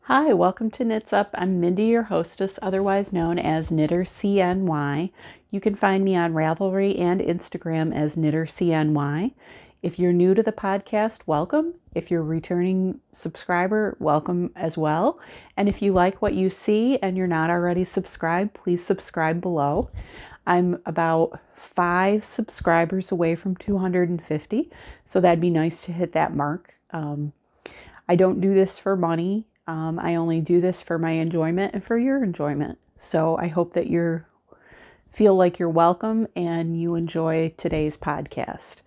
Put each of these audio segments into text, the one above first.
Hi, welcome to Knits Up. I'm Mindy, your hostess, otherwise known as Knitter CNY. You can find me on Ravelry and Instagram as Knitter CNY. If you're new to the podcast, welcome. If you're a returning subscriber, welcome as well. And if you like what you see and you're not already subscribed, please subscribe below. I'm about 5 subscribers away from 250, so that'd be nice to hit that mark. I don't do this for money. I only do this for my enjoyment and for your enjoyment. So I hope that you feel like you're welcome and you enjoy today's podcast.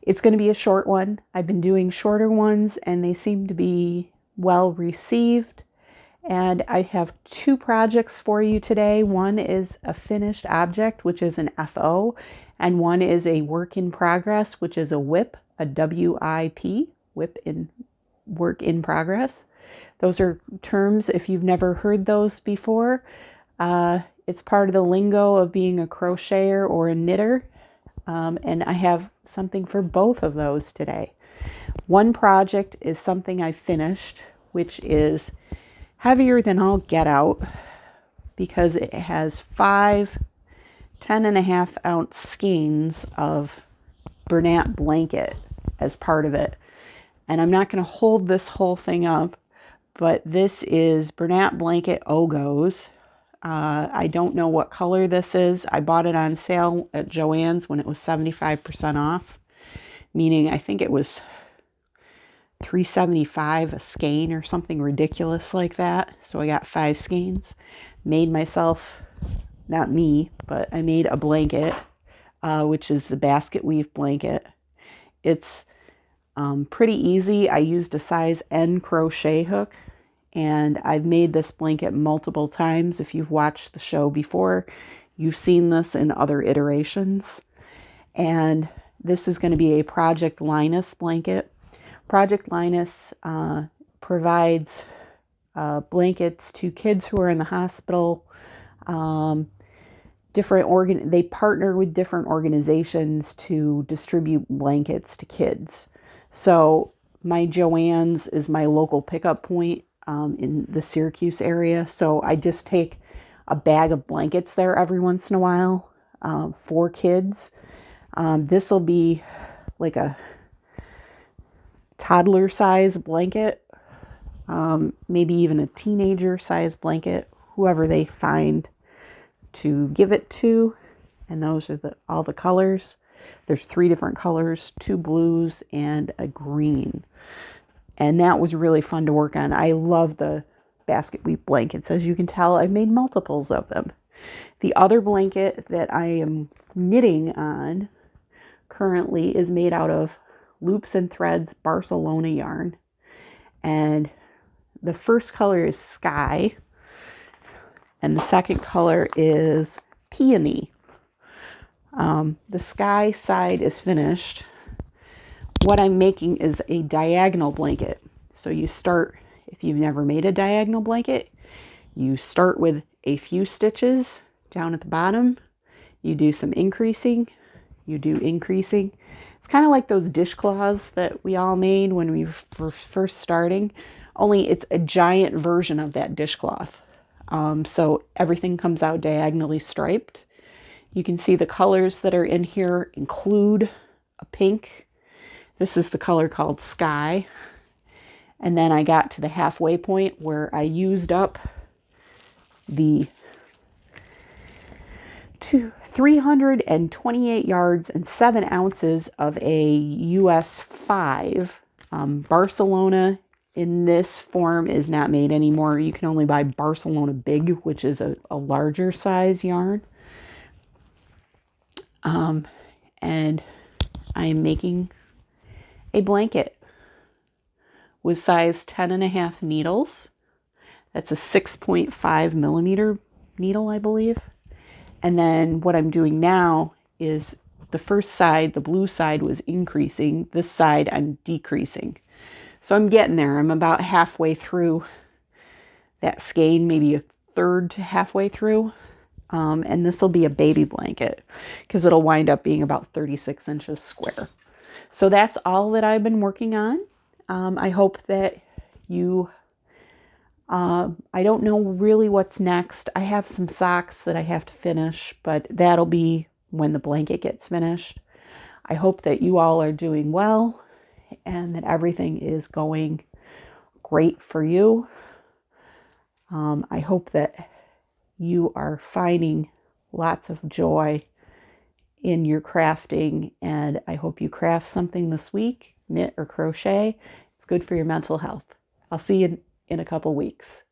It's going to be a short one. I've been doing shorter ones and they seem to be well received. And I have 2 projects for you today. One is a finished object, which is an FO, and one is a work in progress, which is a WIP, a WIP, work in progress. Those are terms, if you've never heard those before, it's part of the lingo of being a crocheter or a knitter. And I have something for both of those today. One project is something I finished, which is heavier than all get out because it has 5 10.5-ounce skeins of Bernat blanket as part of it. And I'm not going to hold this whole thing up, but this is Bernat Blanket Ogos. I don't know what color this is. I bought it on sale at Joann's when it was 75% off, meaning I think it was $3.75 a skein or something ridiculous like that. So I got 5 skeins. Made myself, not me, but I made a blanket, which is the basket weave blanket. It's pretty easy. I used a size N crochet hook, and I've made this blanket multiple times. If you've watched the show before, you've seen this in other iterations. And this is going to be a Project Linus blanket. Project Linus provides blankets to kids who are in the hospital. They partner with different organizations to distribute blankets to kids. So my Joann's is my local pickup point in the Syracuse area. So I just take a bag of blankets there every once in a while for kids. This will be like a toddler size blanket, maybe even a teenager size blanket, whoever they find to give it to. And those are all the colors. There's 3 different colors, 2 blues and a green. And that was really fun to work on. I love the basket weave blankets. As you can tell, I've made multiples of them. The other blanket that I am knitting on currently is made out of Loops and Threads Barcelona yarn. And the first color is Sky. And the second color is Peony. The Sky side is finished. What I'm making is a diagonal blanket. So you start, if you've never made a diagonal blanket, you start with a few stitches down at the bottom. You do some increasing. You do increasing. It's kind of like those dishcloths that we all made when we were first starting, only it's a giant version of that dishcloth. So everything comes out diagonally striped. You can see the colors that are in here include a pink. This is the color called Sky. And then I got to the halfway point where I used up the 328 yards and 7 ounces of a US 5. Barcelona in this form is not made anymore. You can only buy Barcelona Big, which is a larger size yarn. And I am making a blanket with size 10.5 needles. That's a 6.5 millimeter needle, I believe. And then what I'm doing now is the first side, the blue side, was increasing. This side I'm decreasing. So I'm getting there. I'm about halfway through that skein, maybe a third to halfway through. And this will be a baby blanket because it'll wind up being about 36 inches square. So that's all that I've been working on. I hope that you I don't know really what's next. I have some socks that I have to finish, but that'll be when the blanket gets finished. I hope that you all are doing well and that everything is going great for you. I hope that you are finding lots of joy in your crafting, and I hope you craft something this week, knit or crochet. It's good for your mental health. I'll see you in a couple weeks.